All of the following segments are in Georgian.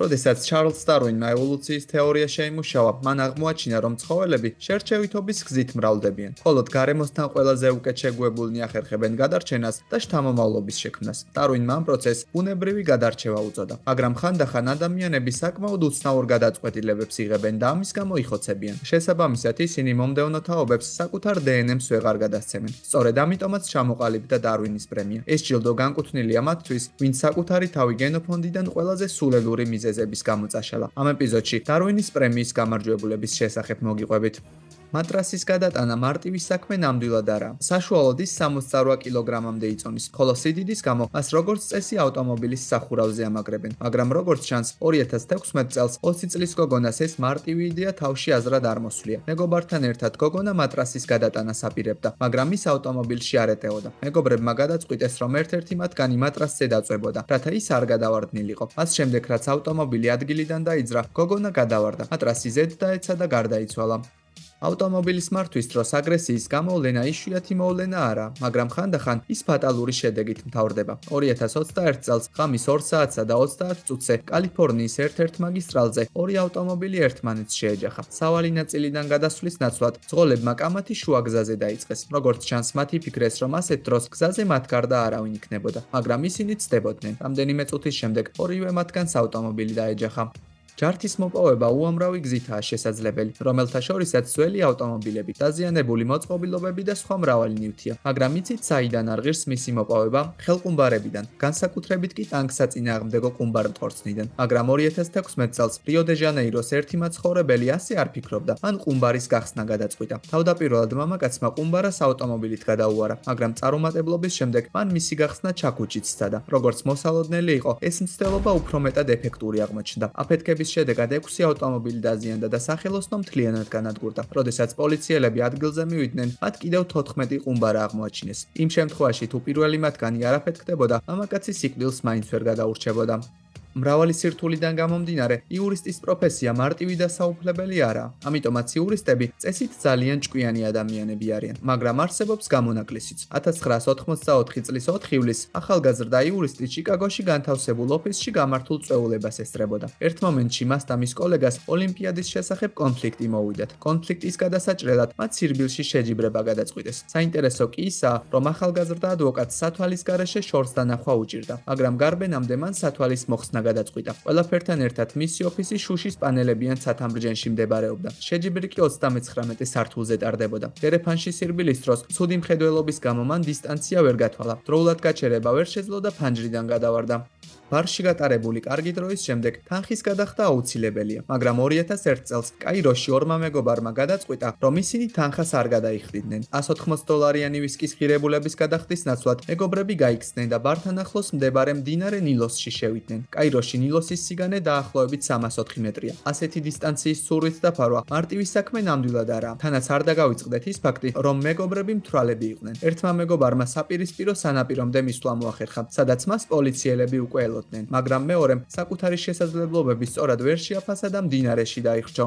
როდესაც ჩარლზ დარვინმა ევოლუციის თეორია შეიმუშავა, მან აღმოაჩინა, რომ ცხოველები შერჩევითობის გზით მრავლდებიან, ხოლო გარემოსთან ყველაზე უკეთ შეგუებულნი ახერხებენ გადარჩენას და შთამომავლობის შექმნას. დარვინმა ამ პროცესს ბუნებრივი გადარჩევა უწოდა, მაგრამ ხანდახან ადამიანები საკმაოდ უცნაურ გადაწყვეტილებებს იღებენ და ამის გამო იხოცებიან. შესაბამისად, ისინი მომდევნო თაობებს საკუთარ დნმ-ს ვეღარ გადასცემენ. სწორედ ამიტომაც ჩამოყალიბდა დარვინის პრემია. ეს ჯილდო განკუთვნილია მათთვის, ვინც საკუთარი თავი გენოფონდიდან ყველაზე სულელური მიზეზების გამო წაშალა. ამ ეპიზოდში დარვინის პრემიის გამარჯვებულების შესახებ მოგიყვებით. მატრასის გადატანა მარტივი საქმე ნამდვილად არაა. საშუალოდ ის 68 კილოგრამამდე იწონის, ხოლო სიდიდის გამო მას როგორც წესი ავტომობილის სახურავზე ამაგრებენ. მაგრამ როგორც ჩანს, 2016 წელს 20 წლის გოგონას ეს მარტივი იდეა თავში აზრად არ მოსვლია. მეგობართან ერთად გოგონა მატრასის გადატანას აპირებდა, მაგრამ ის ავტომობილში არ ეტეოდა. მეგობრებმა გადაწყვიტეს, რომ ერთ-ერთი მათგანი მატრასზე დაწვებოდა, რათა ის არ გადავარდნილიყო. მას შემდეგ, რაც ავტომობილი ადგილიდან დაიძრა, გოგონა გადავარდა. მატრასი ზედ დაეცა და გარდაიცვალა. ავტომობილის მართვის დროს აგრესიის გამოვლენა იშვიათი მოვლენა არა, მაგრამ ხანდახან ის ფატალური შედეგით მთავრდება. 2021 წელს ღამის 2 საათსა და 30 წუთზე კალიფორნიის ერთ-ერთ მაგისტრალზე ორი ავტომობილი ერთმანეთს შეეჯახა. სავალი ნაწილიდან გადასვლის ნაცვლად ძღოლებმა კამათი შუა გზაზე დაიწყეს. როგორც ჩანს, მათ იფიქრეს, რომ ასეთ დროს გზაზე მათ გარდა არავინ იქნებოდა, მაგრამ ისინი ცდებოდნენ. რამდენიმე წუთის შემდეგ ორივე მათგანს ავტომობილი დაეჯახა. ჯართის მოპოვება უამრავი გზითაა შესაძლებელი, რომელთა შორისაც ძველი ავტომობილები, დაზიანებული მოწყობილობები და სხვა მრავალი ნივთია. მაგრამ იცით საიდან არ ღირს მისი მოპოვება? ხელყუმბარებიდან, განსაკუთრებით კი ტანკსაწინააღმდეგო ყუმბარ-მტკორცნიდან. მაგრამ 2016 წელს რიო-დე-ჟანეიროს ერთი მაცხოვრებელი ასე არ ფიქრობდა, მან ყუმბარის გახსნა გადაწყვიტა. თავდაპირველად მამაკაცმა ყუმბარას ავტომობილით გადაუარა, მაგრამ წარუმატებლობის შემდეგ მან მისი გახსნა ჩაქუჩით სცადა. როგორც მოსალოდნელი იყო, ეს მცდელობა უფრო მეტად ეფექტური აღმოჩნდა. აფეთქების შედეგად 6 ავტომობილი დაზიანდა და სახელოსნო მთლიანად განადგურდა. როდესაც პოლიციელები ადგილზე მივიდნენ, მათ კიდევ 14 ყუმბარა აღმოაჩინეს. იმ შემთხვევაში, თუ პირველი მათგანი არ აფეთქდებოდა, მამაკაცი სიკვდილს მაინც ვერ გადაურჩებოდა. მრავალი სირთულიდან გამომდინარე, იურისტის პროფესია მარტივი და საუფლებელი არაა. ამიტომაც იურისტები წესით ძალიან ჭკვიანი ადამიანები არიან, მაგრამ არსებობს გამონაკლისიც. 1984 წლის 4 ივლისს ახალგაზრდა იურისტი ჩიკაგოში განთავსებულ ოფისში გამართულ წვეულებას ესწრებოდა. ერთ მომენტში მას და მის კოლეგას ოლიმპიადის შესახებ კონფლიქტი მოუვიდათ. კონფლიქტის გადასაჭრელად მათ სირბილში შეჯიბრება გადაწყვიტეს. საინტერესო კი ისაა, რომ ახალგაზრდა ადვოკატს სათვალის გარეშე შორს დანახვა უჭირდა, მაგრამ გარბენამდე მან სათვალის მოხსნა გადაწყვიტა. ყველაფერთან ერთად მისი ოფისი შუშის პანელებიან ცათამბრჯენში მდებარეობდა. შეჯიბრი კი 39 სართულზე ტარდებოდა. დერეფანში სირბილის დროს ცუდი მხედველობის გამო მან დისტანცია ვერ გათვალა. დროულად გაჩერება ვერ შეძლო და ფანჯრიდან გადავარდა. ბარში გატარებული კარგი დროის შემდეგ თანხის გადახდა აუცილებელია, მაგრამ 2001 წელს კაიროში ორმა მეგობარმა გადაწყვიტა, რომ ისინი თანხას არ გადაიხდიდნენ. $180 ვისკის ღირებულების გადახდის ნაცვლად მეგობრები გაიქცნენ და ბართან ახლოს მდებარე მდინარე ნილოსში შევიდნენ. კაიროში ნილოსის სიგანე დაახლოებით 304 მეტრია. ასეთი დისტანციის ცურვით დაფარვა მარტივი საქმე ნამდვილად არაა. თანაც არ დაგავიწყდეთ ის ფაქტი, რომ მეგობრები მთვრალები იყვნენ. ერთმა მეგობარმა საპირისპირო სანაპირომდე მისვლა მოახერხა, სადაც მას პოლიციელები უკვე ელოდნენ, მაგრამ მეორემ საკუთარი შესაძლებლობები სწორად ვერ შეაფასა და მდინარეში დაიხრჩო.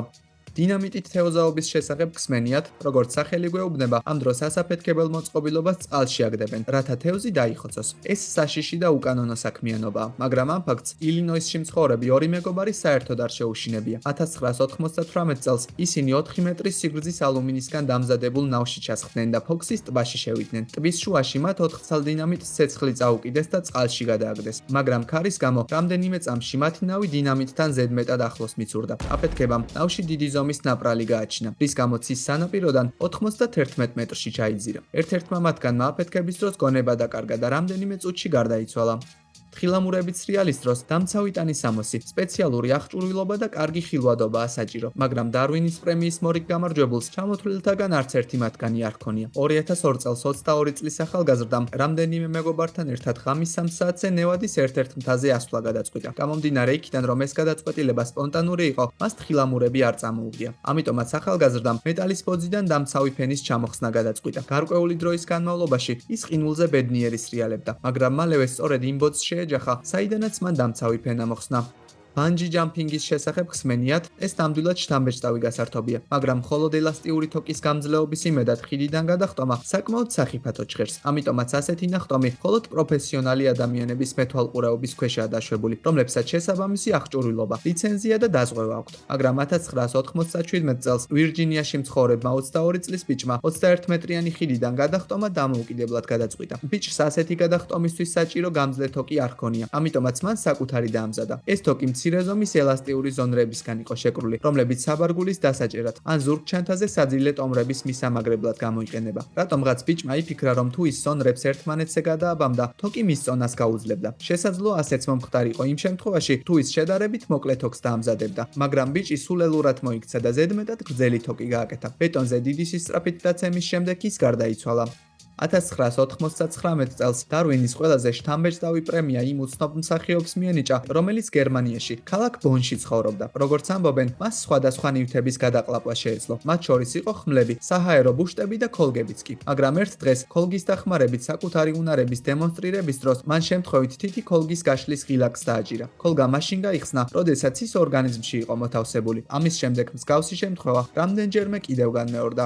დინამიტით თევზაობის შესახებ გსმენიათ, როგორც სახელი გვეუბნება, ამ დროს ასაფეთქებელ მოწყობილობას წყალში აგდებენ, რათა თევზი დაიხოცოს. ეს საშიში და უკანონო საქმიანობაა, მაგრამ ამ ფაქტს ილინოისში მცხოვრები ორი მეგობარი საერთოდ არ შეუშინებია. 1998 წელს ისინი 4 მეტრის სიგრძის ალუმინისგან დამზადებულ ნავში ჩასხდნენ და ფოქსის ტბაში შევიდნენ. ტბის შუაში მათ 4 ცალ დინამიტს ცეცხლი წაუკიდეს და წყალში გადააგდეს, მაგრამ ქარის გამო რამდენიმე წამში მათი ნავი დინამიტთან ზედმეტად ახლოს მიცურდა. აფეთქებამ ნავში დიდი ზომის ნაპრალი გააჩინა, რის გამოც ის სანაპიროდან 91 მეტრში ჩაიძირა. ერთ-ერთმა მათგანმა აფეთქების დროს გონება დაკარგა და რამდენიმე წუთში გარდაიცვალა. თხილამურებით სრიალის დროს დამცავი ტანის ამოსი, სპეციალური აღჭურვილობა და კარგი ხილვადობაა საჭირო, მაგრამ დარვინის პრემიის მორიგ გამარჯვებულს ჩამოთვლილთაგან არც ერთი მათგანი არ ჰქონია. 2002 წელს 22 წლის ახალგაზრდამ რამდენიმე მეგობართან ერთად ღამის 3 საათზე ნევადის ერთ-ერთ მთაზე ასვლა გადაწყვიტა. გამომდინარე იქიდან, რომ ეს გადაწყვეტილება სპონტანური იყო, მას თხილამურები არ წამოუღია. ამიტომაც ახალგაზრდამ მეტალის ბოძიდან დამცავი ფენის ჩამოხსნა გადაწყვიტა. გარკვეული დროის განმავლობაში ის ყინულზე ბედნიერი სრიალებდა, მაგრამ მალევე სწორედ იმ ბოძს შეეჯახა, საიდანაც მან დამცავი ფენა მოხსნა. ბანჯი ჯამპინგის შესახებ ხსმენიათ, ეს ნამდვილად შთამბეჭდავი გასართობია, მაგრამ მხოლოდ ელასტიური თოკის გამძლეობის იმედად ხიდიდან გადახტომა საკმაოდ სახიფათო ჟღერს. ამიტომაც ასეთი ნახტომი მხოლოდ პროფესიონალი ადამიანების მეთვალყურეობის ქვეშაა დაშვებული, რომლებსაც შესაბამისი აღჭურვილობა, ლიცენზია და დაზღვევა აქვთ. მაგრამ 1997 წელს ვირჯინიაში მცხოვრებმა 22 წლის ბიჭმა 21 მეტრიანი ხიდიდან გადახტომა დამოუკიდებლად გადაწყვიტა. ბიჭს ასეთი გადახტომისთვის საჭირო გამძლე თოკი არ ჰქონია, ამიტომაც მან საკუთარი დაამზადა. ეს თოკი მცირე ზომის ელასტიური ზონრებისგან იყო შეკრული, რომლებიც საბარგულის დასაჭერად ან ზურგჩანთაზე საძილე ტომრების მისამაგრებლად გამოიყენება. რატომღაც ბიჭმა იფიქრა, რომ თუ ის ზონრებს ერთმანეთზე გადააბამდა, თოკი მის წონას გაუძლებდა. შესაძლოა ასეც მომხდარიყო იმ შემთხვევაში, თუ ის შედარებით მოკლე თოკს დაამზადებდა, მაგრამ ბიჭი სულელურად მოიქცა და ზედმეტად გრძელი თოკი გააკეთა. ბეტონზე დიდი სისწრაფით დაცემის შემდეგ ის გარდაიცვალა. 1999 წელს დარვინის ყველაზე შთამბეჭდავი პრემია იმ უცნობ მსახიობს მიენიჭა, რომელიც გერმანიაში, ქალაქ ბონში ცხოვრობდა. როგორც ამბობენ, მას სხვადასხვა ნივთების გადაყლაპვა შეეძლო. მათ შორის იყო ხმლები, საჰაერო ბუშტები და ქოლგებიც კი. მაგრამ ერთ დღეს ქოლგის დახმარებით საკუთარი უნარების დემონსტრირების დროს მან შემთხვევით თითი ქოლგის გაშლის ღილაკს დააჭირა. ქოლგა მაშინ გაიხსნა, როდესაც ის ორგანიზმში იყო მოთავსებული. ამის შემდეგ მსგავსი შემთხვევა რამდენჯერმე კიდევ განმეორდა.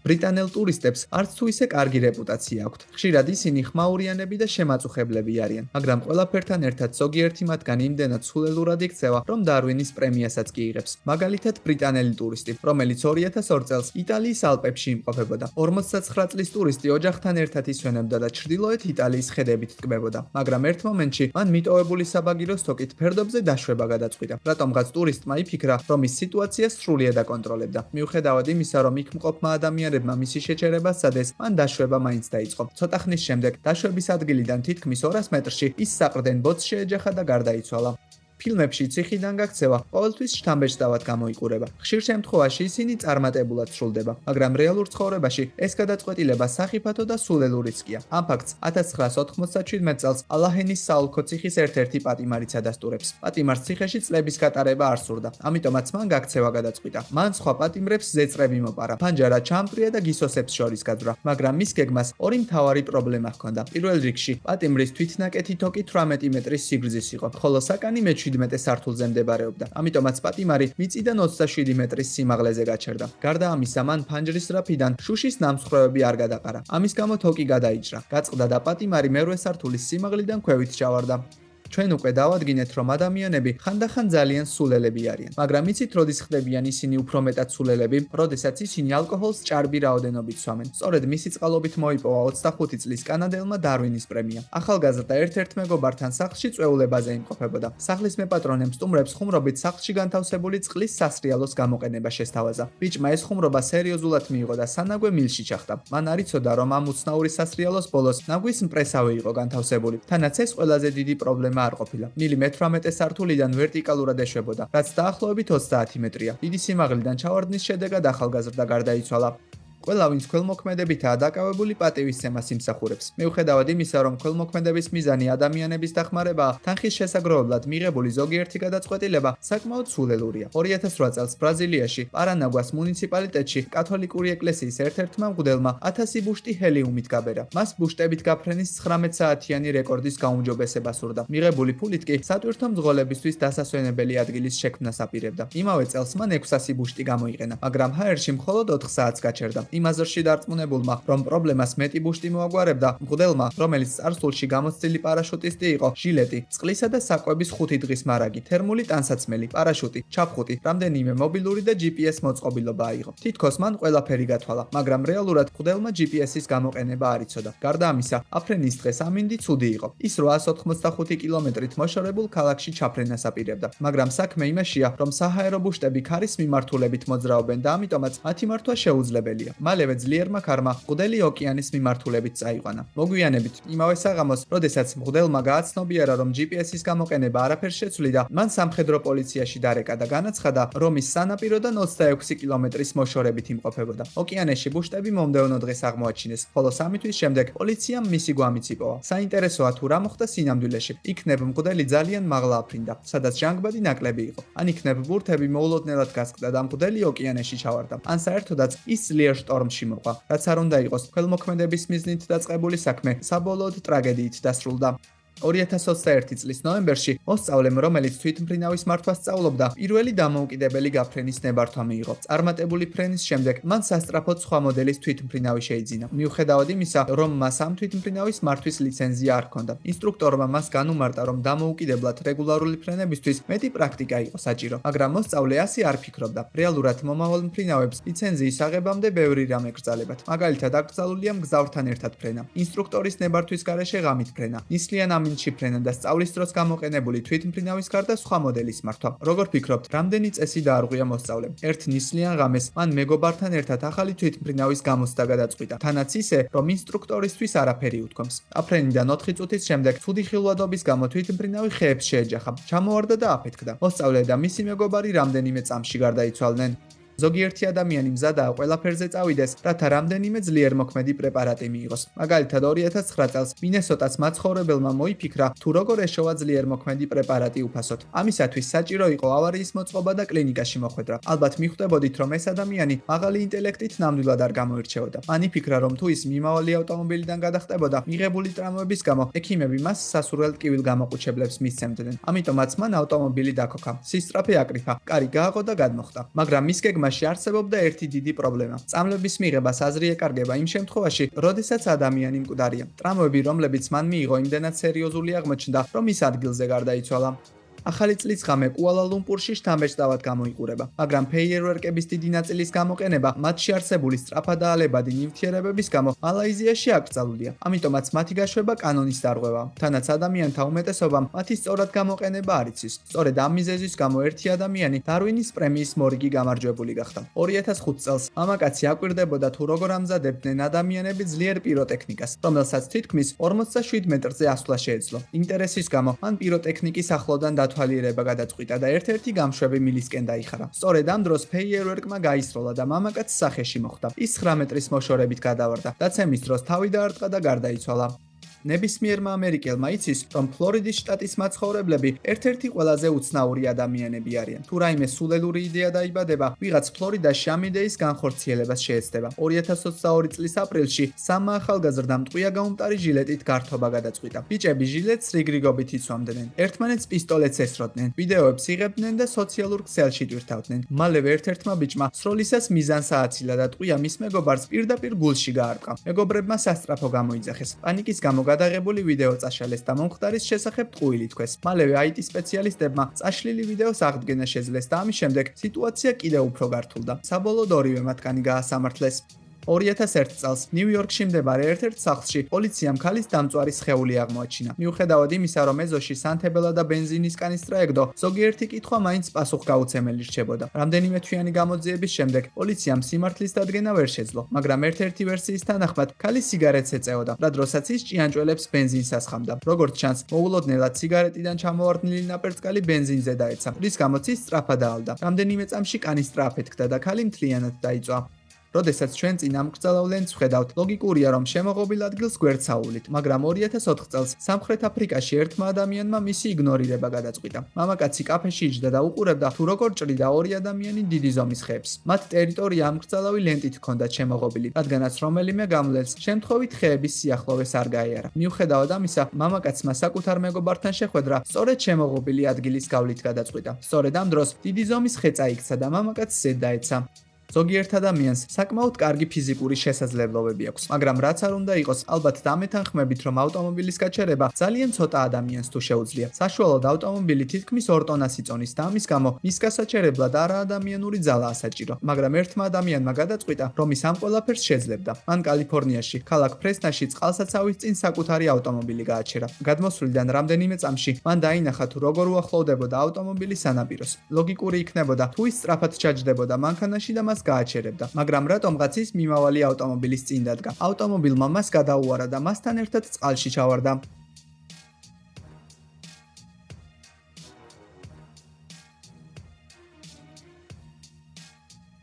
ბრიტანელ ტურისტებს არც თუ ისე კარგი რეპუტაცია აქვთ. ხშირად ისინი ხმაურიანები და შემაწუხებლები არიან, მაგრამ ყველაფერთან ერთად ზოგიერთი მათგანი იმდენად სულელურად იქცევა, რომ დარვინის პრემიასაც კი იღებს. მაგალითად, ბრიტანელი ტურისტი, რომელიც 2002 წელს იტალიის ალპებში იმყოფებოდა. 59 წლის ტურისტი ოჯახთან ერთად ისვენებდა და ჩრდილოეთ იტალიის ხედებით ტკბებოდა, მაგრამ ერთ მომენტში მან მიტოვებული საბაგიროს თოკით ფერდობზე დაშვება გადაწყვიტა. რატომღაც ტურისტმა იფიქრა, რომ ის სიტუაციას სრულიად აკონტროლებდა. მიუხედავად იმისა, რომ იქ მყოფმა ადამიანებმა მისი შეჩერება სცადეს, მან დაშვება მაინც დაიწყო. ცოტა ხნის შემდეგ დაშვების ადგილიდან თითქმის 200 მეტრში ის საყრდენ ბოთს შეეჯახა და გარდაიცვალა. ფილმებში ციხიდან გაქცევა ყოველთვის შთამბეჭდავად გამოიყურება. ხშირ შემთხვევაში ისინი წარმატებულად სრულდება, მაგრამ რეალურ ცხოვრებაში ეს გადაწყვეტილება სახიფათო და სულელურიც კია. ამ ფაქტს 1997 წელს ალაჰენის საოლქო ციხის ერთ-ერთი პატიმარიც ადასტურებს. პატიმარს ციხეში წლების გატარება არ სურდა, ამიტომაც მან გაქცევა გადაწყვიტა. მან სხვა პატიმრებს ზეწრები მოპარა, ფანჯარა ჩამპრია და გისოსებს შორის გაძვრა, მაგრამ მის გეგმას ორი მთავარი პრობლემა ჰქონდა. პირველ რიგში, პატიმრის თვითნაკეთი თოკი 18 მეტრის სიგრძის იყო, ხოლო საკანი მე-17 სართულზე მდებარეობდა. ამიტომაც პატიმარი მიწიდან 27 მეტრის სიმაღლეზე გაჩერდა. გარდა ამისა, მან ფანჯრის რაფიდან შუშის ნამსხვრევები არ გადაყარა. ამის გამო თოკი გადაიჭრა, გაწყდა და პატიმარი მერვე სართულის სიმაღლიდან ქვევით ჩავარდა. ჩვენ უკვე დავადგინეთ, რომ ადამიანები ხანდახან ძალიან სულელები არიან, მაგრამ იცით, როდის ხდებიან ისინი უფრო მეტად სულელები, როდესაც ისინი ალკოჰოლს ჭარბი რაოდენობით სვამენ. სწორედ მისი წყალობით მოიპოვა 25 წლის კანადელმა დარვინის პრემია. ახალგაზრდა ერთ-ერთ მეგობართან სახლში წვეულებაზე იმყოფებოდა. სახლის მეპატრონემ სტუმრებს ხუმრობით სახლში განთავსებული წყლის სასრიალოს გამოყენება შესთავაზა. ბიჭმა ეს ხუმრობა სერიოზულად მიიღო და სანაგვე მილში ჩახტა. მან არ იცოდა, რომ ამ უცნაური სასრიალოს ბოლოს ნაგვის მპრესავე იყო განთავსებული. თანაც ეს ყველაზე დიდი პრობლემა არ ყოფილა. მილი მე-18 სართულიდან ვერტიკალურად ეშვებოდა, რაც დაახლოებით 30 მეტრია. დიდი სიმაღლიდან ჩავარდნის შედეგად ახალგაზრდა გარდაიცვალა. ყველა ვინც ქველმოქმედებითაა დაკავებული პატივისცემას იმსახურებს. მიუხედავად იმისა, რომ ქველმოქმედების მიზანი ადამიანების დახმარებაა, თანხის შესაგროვებლად მიღებული ზოგიერთი გადაწყვეტილება საკმაოდ სულელურია. 2008 წელს ბრაზილიაში, პარანაგვას მუნიციპალიტეტში კათოლიკური ეკლესიის ერთ-ერთმა მღვდელმა 1000 ბუშტი ჰელიუმით გაბერა. მას ბუშტებით გაფრენის 19 საათიანი რეკორდის გაუმჯობესება სურდა. მიღებული ფულით კი სატვირთო მძღოლებისთვის დასასვენებელი ადგილის შექმნას აპირებდა. იმავე წელს მან 600 ბუშტი გამოიყენა, მაგრამ ჰაერში მხოლოდ 4 საათს გაჩერდა. იმ აზრში დარწმუნებულმა, რომ პრობლემას მეტი ბუშტი მოაგვარებდა, მღვდელმა, რომელიც წარსულში გამოცდილი პარაშუტისტი იყო, ჟილეტი, წყლისა და საკვების 5 დღის მარაგი, თერმული ტანსაცმელი, პარაშუტი, ჩაფხუტი, რამდენიმე მობილური და GPS მოწყობილობა აიღო. თითქოს მან ყველაფერი გათვალა, მაგრამ რეალურად მღვდელმა GPS-ის გამოყენება არ იცოდა. გარდა ამისა, აფრენის დღეს ამინდი ცუდი იყო. ის 885 კილომეტრით მოშორებულ ქალაქში ჩაფრენას აპირებდა, მაგრამ საქმე იმაშია, რომ საჰაერო ბუშტები ქარის მიმართულებით მოძრაობენ და ამიტომაც მათი მართვა შეუძლებელია. მალევე ძლიერმა ქარმა მღვდელი ოკეანის მიმართულებით წაიყვანა. მოგვიანებით, იმავე საღამოს, როდესაც მღვდელმა გააცნობიერა, რომ GPS-ის გამოყენება არაფერს შეცვლიდა, მან სამხედრო პოლიციაში დარეკა და განაცხადა, რომ ის სანაპიროდან 26 კილომეტრის მოშორებით იმყოფებოდა. ოკეანეში ბუშტები მომდევნო დღეს აღმოაჩინეს, ხოლო 3 თვის შემდეგ პოლიციამ მისი გვამიც იპოვა. საინტერესოა თუ რა მოხდა სინამდვილეში. იქნებ მღვდელი ძალიან მაღლა აფრინდა, სადაც ჟანგბადი ნაკლები იყო. ან იქნებ ბურთები მოულოდნელად გასკდა და მღვდელი ოკეანეში ჩავარდა. ან საერთოდაც ის ძლიერ შტორმში მოყვა, რაც არ უნდა იყოს, ქველმოქმედების მიზნით დაწყებული საქმე საბოლოოდ ტრაგედიით დასრულდა. 2021 წლის ნოემბერში მოსწავლემ, რომელიც თვითმფრინავის მართვას სწავლობდა, პირველი დამოუკიდებელი გაფრენის ნებართვა მიიღო. წარმატებული ფრენის შემდეგ მან სასწრაფოდ სხვა მოდელის თვითმფრინავი შეიძინა. მიუხედავად იმისა, რომ მას ამ თვითმფრინავის მართვის ლიცენზია არ ჰქონდა. ინსტრუქტორმა მას განუმარტა, რომ დამოუკიდებლად რეგულარული ფრენებისთვის მეტი პრაქტიკა იყო საჭირო, მაგრამ მოსწავლე ასე არ ფიქრობდა. რეალურად მომავალ მფრინავებს ლიცენზიის აღებამდე ბევრი რამ ეკრძალებათ. მაგალითად, აკრძალულია მგზავრთან ერთად ფრენა, ინსტრუქტორის ნებართვის გარეშე ღამით ფრენა, ნისლიან ამინდში ფრენა და სწავლის დროს გამოყენებული თვითმფრინავის გარდა სხვა მოდელის მართვა. როგორ ფიქრობთ, რამდენი წესი დაარღვია მოსწავლემ? ერთ ნისლიან ღამეს მან მეგობართან ერთად ახალი თვითმფრინავის გამოცდა გადაწყვიტა, თანაც ისე, რომ ინსტრუქტორისთვის არაფერი უთქვამს. აფრენიდან 4 წუთის შემდეგ ცუდი ხილვადობის გამო თვითმფრინავი ხეებს შეეჯახა, ჩამოარდა და აფეთქდა. მოსწავლე და მისი მეგობარი რამდენიმე წამში გარდაიცვალნენ. ზოგიერთი ადამიანი მზადაა ყველაფერზე წავიდეს, რათა რამდენიმე ძლიერმოქმედი პრეპარატი მიიღოს. მაგალითად, 2009 წელს მინესოტას მაცხოვრებელმა მოიფიქრა, თუ როგორ ეშოვა ძლიერმოქმედი პრეპარატი უფასოდ. ამისათვის საჭირო იყო ავარიის მოწყობა და კლინიკაში მოხვედრა. ალბათ მიხვდებოდით, რომ ეს ადამიანი მაღალი ინტელექტით ნამდვილად არ გამოირჩეოდა. მან იფიქრა, რომ თუ ის მიმავალი ავტომობილიდან გადახტებოდა, მიღებული ტრამვების გამო ექიმები მას სასურველ ტკივილ გამოყუჩებლებს მისცემდნენ. ამიტომაც მან ავტომობილი დაქოქა, სისწრაფე აკრიფა, კარი გააღო და გადმოხტა. მაგრამ მის გეგმაში არსებობდა ერთი დიდი პრობლემა. წამლების მიღებას აზრი ეკარგება იმ შემთხვევაში, როდესაც ადამიანი მკვდარია. ტრამვები, რომლებიც მან მიიღო, იმდენად სერიოზული აღმოჩნდა, რომ ის ადგილზე გარდაიცვალა. ახალი წლის ღამე კუალა-ლუმპურში შთამბეჭდავად გამოიყურება, მაგრამ ფეიერვერკების დიდი ნაწილის გამოყენება მათში არსებული სწრაფადაალებადი ნივთიერებების გამო მალაიზიაში აკრძალულია. ამიტომაც მათი გაშვება კანონის დარღვევაა. თანაც ადამიანთა უმეტესობამ მათი სწორად გამოყენება არ იცის. სწორედ ამ მიზეზის გამო ერთი ადამიანი დარვინის პრემიის მორიგი გამარჯვებული გახდა. 2005 წელს მამაკაცი აკვირდებოდა, თუ როგორ ამზადებდნენ ადამიანები ძლიერ პიროტექნიკას, რომელსაც თითქმის 47 მეტრზე ასვლა შეეძლო. ინტერესის გამო მან პიროტექნიკის ახლოდან თვალიერება გადაწყვიტა და ერთ-ერთი გამშვები მილისკენ დაიხარა. სწორედ ამ დროს ფეიერვერკმა გაისროლა და მამაკაცს სახეში მოხვდა. ის 9 მეტრის მოშორებით გადავარდა. დაცემის დროს თავი დაარტყა და გარდაიცვალა. ნებისმიერმა ამერიკელმა იცის, რომ ფლორიდის შტატის მაცხოვრებლები ერთ-ერთი ყველაზე უცნაური ადამიანები არიან. თუ რაიმე სულელური იდეა დაიბადება, ვიღაც ფლორიდაში ამ იდეის განხორციელებას შეეცდება. 2022 წლის აპრილში სამმა ახალგაზრდამ ტყვია გაუმტარი ჟილეტით გართობა გადაწყვიტა. ბიჭები ჟილეტს რიგრიგობით იცვამდნენ, ერთმანეთს პისტოლეტს ესროდნენ, ვიდეოებს იღებდნენ და სოციალურ ქსელში ტვირთავდნენ. მალევე ერთ-ერთმა ბიჭმა სროლისას მიზანს ააცილა და ტყვია მის მეგობარს პირდაპირ გულში გაარტყა. მეგობრებმა სასწრაფო გამოიძახეს. პანიკის გამო გადაღებული ვიდეო წაშალეს და მომხდარის შესახებ ტყუილი თქვეს. მალევე IT სპეციალისტებმა წაშლილი ვიდეოს აღდგენა შეძლეს და ამის შემდეგ სიტუაცია კიდევ უფრო გართულდა. საბოლოოდ ორივე მათგანი გაასამართლეს. 2001 წელს ნიუ-იორკში მდებარე ერთ-ერთ სახლში პოლიციამ ქალის დამწვარი სხეული აღმოაჩინა. მიუხედავად იმისა, რომ ეზოში სანთებელა და ბენზინის კანისტრა ეგდო, ზოგიერთი კითხვა მაინც პასუხგაუცემელი რჩებოდა. რამდენიმე თვიანი გამოძიების შემდეგ პოლიციამ სიმართლის დადგენა ვერ შეძლო, მაგრამ ერთ-ერთი ვერსიის თანახმად ქალი სიგარეტს ეწეოდა, რა დროსაც ის ჭიანჭველებს ბენზინს ასხამდა. როგორც ჩანს, მოულოდნელად სიგარეტიდან ჩამოვარდნილი ნაპერწკალი ბენზინზე დაეცა, რის გამოც ის სწრაფად დაალდა. რამდენიმე წამში კანისტრა აფეთქდა და ქალი მთლიანად დაიწვა. როდესაც ჩვენ წინ ამკრძალავლენს ვხედავთ, ლოგიკურია, რომ შემოღობილ ადგილს გვერდსაუვლით, მაგრამ 2004 წელს სამხრეთ აფრიკაში ერთმა ადამიანმა მისი იგნორირება გადაწყვიტა. მამაკაცი კაფეში იჯდა და უყურებდა, თუ როგორ ჭრიდა ორი ადამიანი დიდი ზომის ხეებს. მათ ტერიტორია ამკრძალავი ლენტით ჰქონდათ შემოღობილი, რადგანაც რომელიმე გამლელს შემთხვევით ხეების სიახლოვეს არ გაიარა. მიუხედავად ამისა, მამაკაცმა საკუთარ მეგობართან შეხვედრა სწორედ შემოღობილი ადგილის გავლით გადაწყვიტა. სწორედ ამ დროს დიდი ზომის ხე წაიქცა და მამაკაცს ზედ დაეცა. ზოგიერთ ადამიანს საკმაოდ კარგი ფიზიკური შესაძლებლობები აქვს, მაგრამ რაც არ უნდა იყოს, ალბათ დამეთანხმებით, რომ ავტომობილის გაჩერება ძალიან ცოტა ადამიანს თუ შეუძლია. საშუალოდ ავტომობილი თითქმის 2 ტონას იწონის და ამის გამო მის გასაჩერებლად არაადამიანური ძალაა საჭირო. მაგრამ ერთმა ადამიანმა გადაწყვიტა, რომ ის ამ ყველაფერს შეძლებდა. მან კალიფორნიაში, ქალაქ ფრესნაში წყალსაცავის წინ საკუთარი ავტომობილი გააჩერა. გადმოსვლიდან რამდენიმე წამში მან დაინახა, თუ როგორ უახლოვდებოდა ავტომობილი სანაპიროს. ლოგიკური იქნებოდა, თუ ის სწრაფად ჩაჯდებოდა მანქანაში და მას გააჩერებდა, მაგრამ რატომღაც ის მიმავალი ავტომობილის წინ დადგა. ავტომობილმა მას გადაუარა და მასთან ერთად წყალში ჩავარდა.